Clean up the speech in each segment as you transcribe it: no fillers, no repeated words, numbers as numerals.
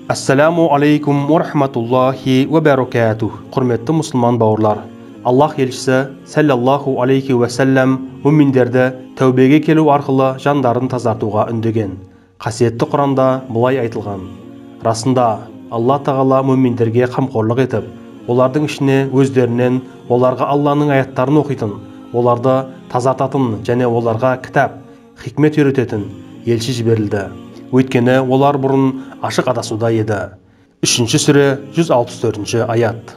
Ассаламу алейкум ва рахматуллахи ва баракатух. Құрметті мұсылман бауырлар. Аллах елшісі саллаллаху алейхи ва саллям мүминдерді тәубеге келу арқылы жандарын тазартуға үндеген. Қасиетті Құранда бұлай айтылған: расында Алла тағала мүминдерге қамқорлық етіп, олардың ішіне өздерінен оларға Алланың аяттарын оқитын, оларды тазартатын және оларға кітап, хикмет үйрететін елші жіберілді. Өйткені олар бұрын ашық адасуда еді. 3-ші сүре 164-ші аят.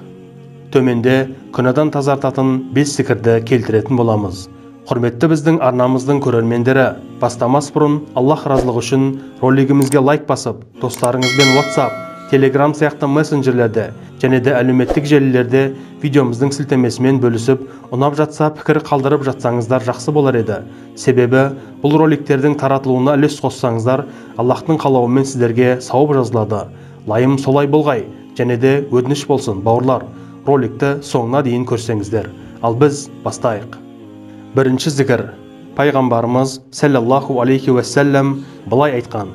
Төменде күнәдан тазартатын 5 зікірді келтіретін боламыз. Құрметті біздің арнамыздың көрермендері, бастамас бұрын Аллах разылығы үшін ролигімізге лайк басып, достарыңызбен WhatsApp, Telegram сияқты мессенджерлерде және де әлеуметтік желілерде видеомыздың сілтемесімен бөлісіп, ұнап жатса пікір қалдырып жатсаңыздар жақсы болар еді. Себебі бұл роликтердің таратылуына үлес қоссаңыздар, Аллахтың қалауымен сіздерге сауап жазылады. Лайым солай болғай, және де өтініш болсын, бауырлар, роликті соңына дейін көрсеңіздер. Ал біз бастайық. Бірінші зікір. Пайғамбарымыз саллаллаху алейхи ва саллям былай айтқан: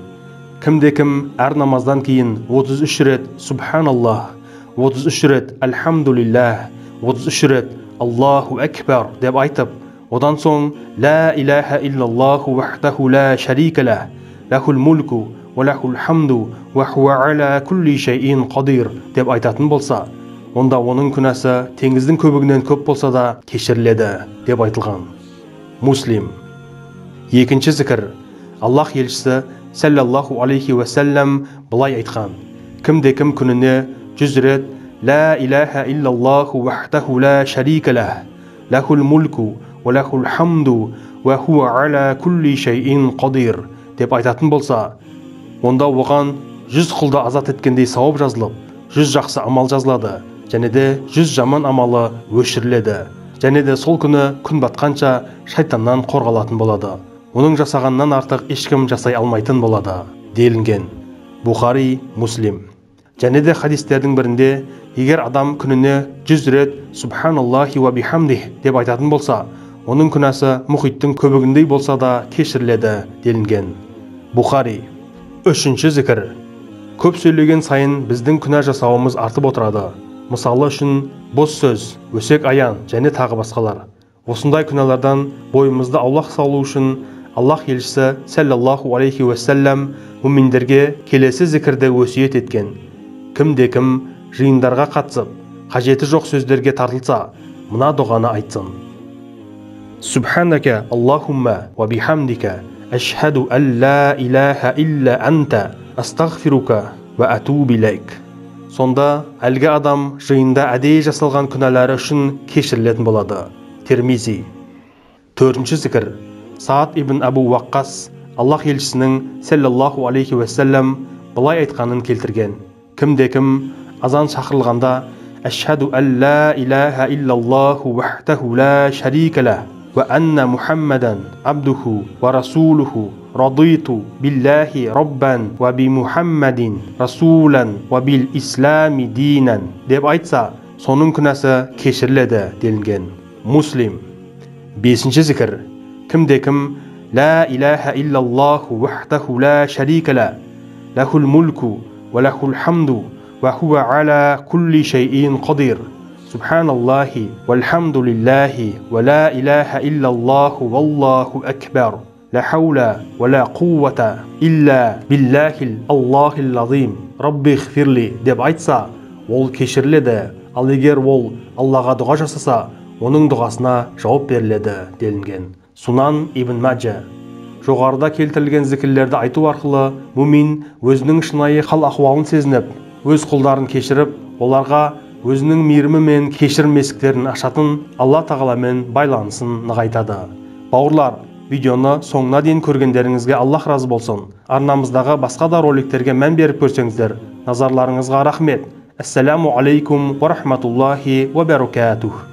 кімде-кім әр намаздан кейін 33 рет Субханаллах, 33 рет Альхамдулиллах, 33 рет Аллаху Акбар деп айтып, одан соң Ла илаха иллаллаху вахдаху ла шарика лах, лахул мульку ва лахул хамду ва хуа аля кулли шайин қадир деп айтатын болса, онда оның күнәсі теңіздің көбігінен көп болса да кешіріледі деп айтылған. Муслим. Екінші зікір. Аллах елшісі саллаллаху алейхи ва саллям былай айтқан: кімде-кім күніне 100 рет Ла илаха иллаллаху вахдаху ла шарика лах, лахул мульку ва лахул хамду ва хуа аля кулли шайин қадир деп айтатын болса, онда оған 100 құлды азат еткендей сауап жазылып, 100 жақсы амал жазылады, және де 100 жаман амалы өшіріледі, және де сол күні күн батқанша шайтаннан қорғалатын болады. Оның жасағаннан артық ешкім жасай алмайтын болады делінген. Бухари, Муслим. Және де хадистердің бірінде, егер адам күніне 100 рет Субханаллахи ва бихамдих деп айтатын болса, оның күнәсі мұхиттың көбігіндей болса да кешіріледі делінген. Бухари. Үшінші зікір. Көп сөйлеген сайын біздің күнә жасауымыз артып отырады. Мысалы үшін бос сөз, өсек аян және тағы басқалар. Осындай күнәлардан бойымызды аулақ салу үшін Аллах елшісі саллаллаху алейхи ва саллям мүминдерге келесі зікірді өсиет еткен: кімде-кім жиындарға қатысып, қажеті жоқ сөздерге тартылса, мына дұғаны айтсын: Субханака Аллахумма ва бихамдика ашхаду ан ла илаха илля анта астағфирука ва атубу илейк. Сонда әлгі адам жиында әдейі жасалған күнәлары үшін кешірілетін болады. Тирмизи. Төртінші зікір. Саад ибн Абу Ваққас Аллах елшісінің саллаллаху алейхи ва саллям былай айтқанын келтірген: кімде-кім азан шақырылғанда ашхаду ан ла илаха иллаллаху вахдаху ла шарика лах ва анна Мухаммадан абдуху ва расулуху радиту биллахи раббан ва би Мухаммадин расулан ва бил ислами динан деп айтса, соның күнәсі кешіріледі делінген. Муслим. Бесінші зікір. кімде-кім Ла илаха иллаллаху вахдаху ла шарика лах, лахул мульку ва лахул хамду ва хуа аля кулли шайин қадир, Субханаллахи вальхамдулиллахи ва ла илаха иллаллаху валлаху акбар, ла хаула ва ла қуввата илля биллахил Аллахил азим, Рабби ғфирли деп айтса, ол кешіріледі. Ал егер ол Аллаға дұға жасаса, оның дұғасына жауап беріледі делінген. Сунан ибн Маджа. Жоғарыда келтірілген зікірлерді айту арқылы мүмин өзінің шынайы хал-ахуалын сезініп, өз құлдарын кешіріп, оларға өзінің мейірімі мен кешірім есіктерін ашатын Алла тағаламен байланысын нығайтады. Бауырлар, видеоны соңына дейін көргендеріңізге Аллах разы болсын. Арнамыздағы басқа да роликтерге мән беріп көрсеңіздер, назарларыңызға рахмет. Ассаламу алейкум ва рахматуллахи ва баракатух.